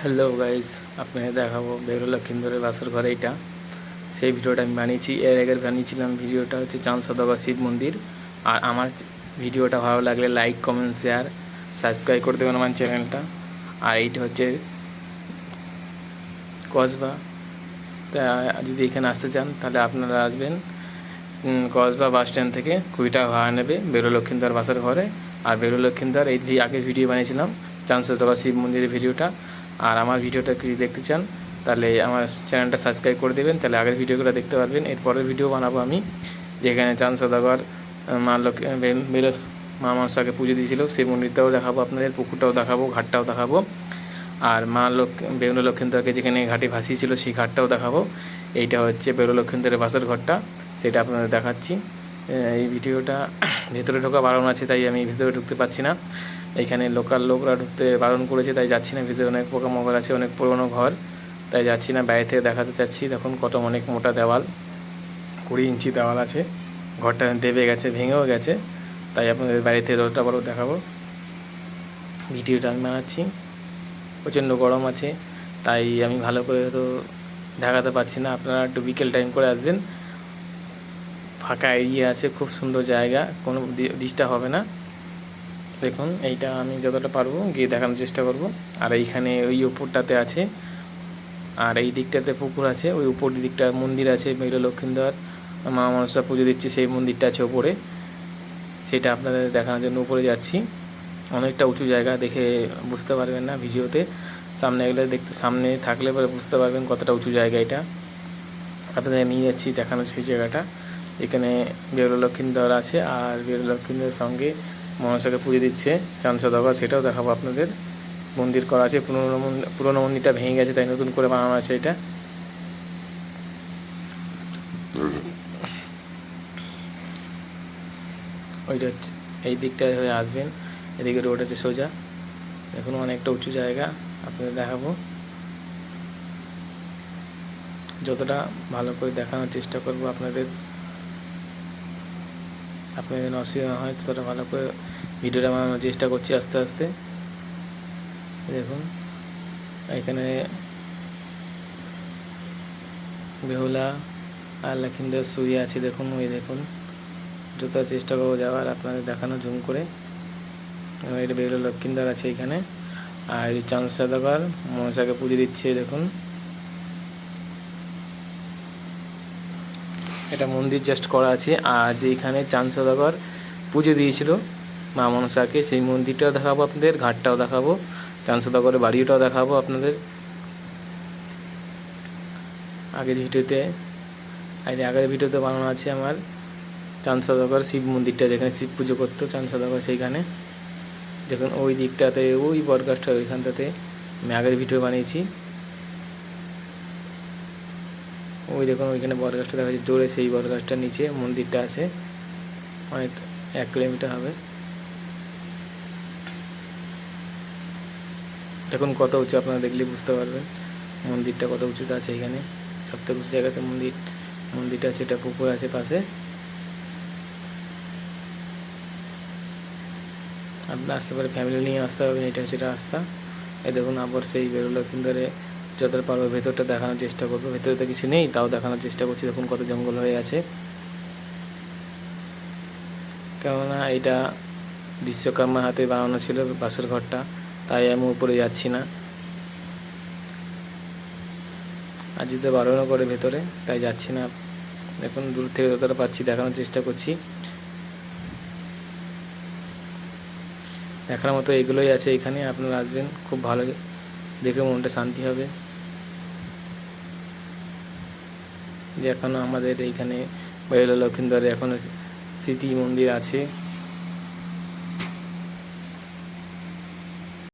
Hello guys, আপনাদের দেখাবো বেরুল লক্ষিন্দরের বাসর ঘর। এইটা সেই ভিডিওটা আমি বানিয়েছি। এর আগের বানিয়েছিলাম ভিডিওটা হচ্ছে চাঁদ সদাগর শিব মন্দির। আর আমার ভিডিওটা ভালো লাগলে লাইক, কমেন্ট, শেয়ার, সাবস্ক্রাইব করে দেবেন আমার চ্যানেলটা। আর এইটা হচ্ছে কসবা। তা যদি এখানে আসতে চান তাহলে আপনারা আসবেন কসবা বাস স্ট্যান্ড থেকে 20 টাকা ভাড়া নেবে বেরুল লক্ষিন্দর বাসের ঘরে। আর বেরুল লক্ষিন্দর এই আগের ভিডিও বানিয়েছিলাম চাঁদ সদাগর শিব মন্দিরের ভিডিওটা। আর আমার ভিডিওটা যদি দেখতে চান তাহলে আমার চ্যানেলটা সাবস্ক্রাইব করে দেবেন, তাহলে আগের ভিডিওগুলো দেখতে পারবেন। এরপরের ভিডিও বানাবো আমি, যেখানে চাঁদ সদাগর মা লক্ষ্মী মা মনসাকে পুজো দিয়েছিল সেই মন্দিরটাও দেখাবো আপনাদের, পুকুরটাও দেখাবো, ঘাটটাও দেখাবো। আর মা বেরুল লক্ষিন্দরকে যেখানে ঘাটে ভাসিয়েছিল সেই ঘাটটাও দেখাবো। এইটা হচ্ছে বেরুল লক্ষিন্দরের বাসের ঘরটা, সেটা আপনাদের দেখাচ্ছি। এই ভিডিওটা ভেতরে ঢোকা বারণ আছে, তাই আমি ভেতরে ঢুকতে পারছি না। এইখানে লোকাল লোকরা ঢুকতে বারণ করেছে, তাই যাচ্ছি না। ভিতরে অনেক পোকামাকড় আছে, অনেক পুরনো ঘর, তাই যাচ্ছি না। বাইরে থেকে দেখাতে চাচ্ছি। দেখুন কত অনেক মোটা দেওয়াল, 20 ইঞ্চি দেওয়াল আছে। ঘরটা দেবে গেছে, ভেঙেও গেছে, তাই আপনাদের বাইরে থেকে যতটা বড় দেখাবো। ভিডিওটা আমি বানাচ্ছি, প্রচণ্ড গরম আছে, তাই আমি ভালো করে তো দেখাতে পারছি না। আপনারা একটু বিকেল টাইম করে আসবেন, ফাঁকা এরিয়া আছে, খুব সুন্দর জায়গা, কোনো ডিস্টার্ব হবে না। দেখুন এইটা আমি যতটা পারবো গিয়ে দেখানোর চেষ্টা করব। আর এইখানে ওই উপরটাতে আছে, আর এই দিকটাতে পুকুর আছে, ওই উপর দিকটা মন্দির আছে, বেরুল লক্ষিন্দর মা মনসা পুজো দিচ্ছে সেই মন্দিরটা আছে ওপরে। সেটা আপনাদের দেখানোর জন্য উপরে যাচ্ছি। অনেকটা উঁচু জায়গা, দেখে বুঝতে পারবেন না ভিডিওতে। সামনে গেলে সামনে থাকলে পরে বুঝতে পারবেন কতটা উঁচু জায়গা এটা। আপনাদের নিয়ে যাচ্ছি দেখানো সেই জায়গাটা। এখানে বেরুল লক্ষিন্দর আছে, আর বেরুল লক্ষিন্দরের সঙ্গে মনসাকে পুজো দিচ্ছে চাঁদ সদাগর, সেটাও দেখাবো আপনাদের। মন্দির করা আছে, পুরোনো মন্দিরটা ভেঙে গেছে, তাই নতুন করে বানানো আছে এটা। ওইটা হচ্ছে এই দিকটায় হয়ে আসবেন, এদিকে রোড আছে সোজা। দেখুন অনেকটা উঁচু জায়গা, আপনাদের দেখাবো। যতটা ভালো করে দেখানোর চেষ্টা করব আপনাদের যেন অসুবিধা হয়, ততটা ভালো করে ভিডিওটা বানানোর চেষ্টা করছি আস্তে আস্তে। দেখুন এখানে বেহুলা আর লক্ষিন্দর শুয়ে আছে, দেখুন ওই দেখুন। যত চেষ্টা করবো যাওয়ার আপনাদের দেখানো জুম করে। এটা বেরুল লক্ষিন্দর আছে এখানে, আর এই চাঁদ সদাগর মনসাকে পুজো দিচ্ছে। দেখুন এটা মন্দির জাস্ট করা আছে, আর যেখানে চাঁদ সদাগর পুজো দিয়েছিল মা মনসাকে সেই মন্দিরটাও দেখাবো আপনাদের, ঘাটটাও দেখাবো, চাঁদ সদাগরের বাড়িটাও দেখাবো আপনাদের আগের ভিডিওতে বানানো আছে আমার চাঁদ সদাগর শিব মন্দিরটা, যেখানে শিব পুজো করতো চাঁদ সদাগর সেইখানে। দেখুন ওই দিকটাতে, ওই বটগাছটার ওইখানটাতে আমি আগের ভিডিও বানিয়েছি। ওই দেখুন ওইখানে বটগাছটা দেখা যাচ্ছে জোরে, সেই বটগাছটার নিচে মন্দিরটা আছে, অনেক 1 কিলোমিটার হবে। দেখুন কত উঁচু, আপনারা দেখলে বুঝতে পারবেন মন্দিরটা কত উঁচুতে আছে। এখানে সবথেকে উঁচু জায়গাতে মন্দিরটা আছে। এটা পুকুর আছে পাশে। আপনার আসতে পারে, ফ্যামিলি নিয়ে আসতে হবে, এটা হচ্ছে রাস্তা। এই দেখুন আবার সেই বেরুল লক্ষিন্দরে যতটা পারবো ভেতরটা দেখানোর চেষ্টা করবো। ভেতরে তো কিছু নেই, তাও দেখানোর চেষ্টা করছি। দেখুন কত জঙ্গল হয়ে আছে, কেননা এটা বিশ্বকর্মার হাতে বানানো ছিল বাসর ঘরটা, তাই আমি উপরে যাচ্ছি না। আর যেতে বারণও করে ভেতরে, তাই যাচ্ছি না। দেখুন দূর থেকে যতটা পাচ্ছি দেখানোর চেষ্টা করছি। দেখার মতো এগুলোই আছে এখানে, আপনারা আসবেন, খুব ভালো দেখে মনটা শান্তি হবে। যে এখনও আমাদের এইখানে বেরুল লক্ষিন্দরে এখনও স্মৃতি মন্দির আছে।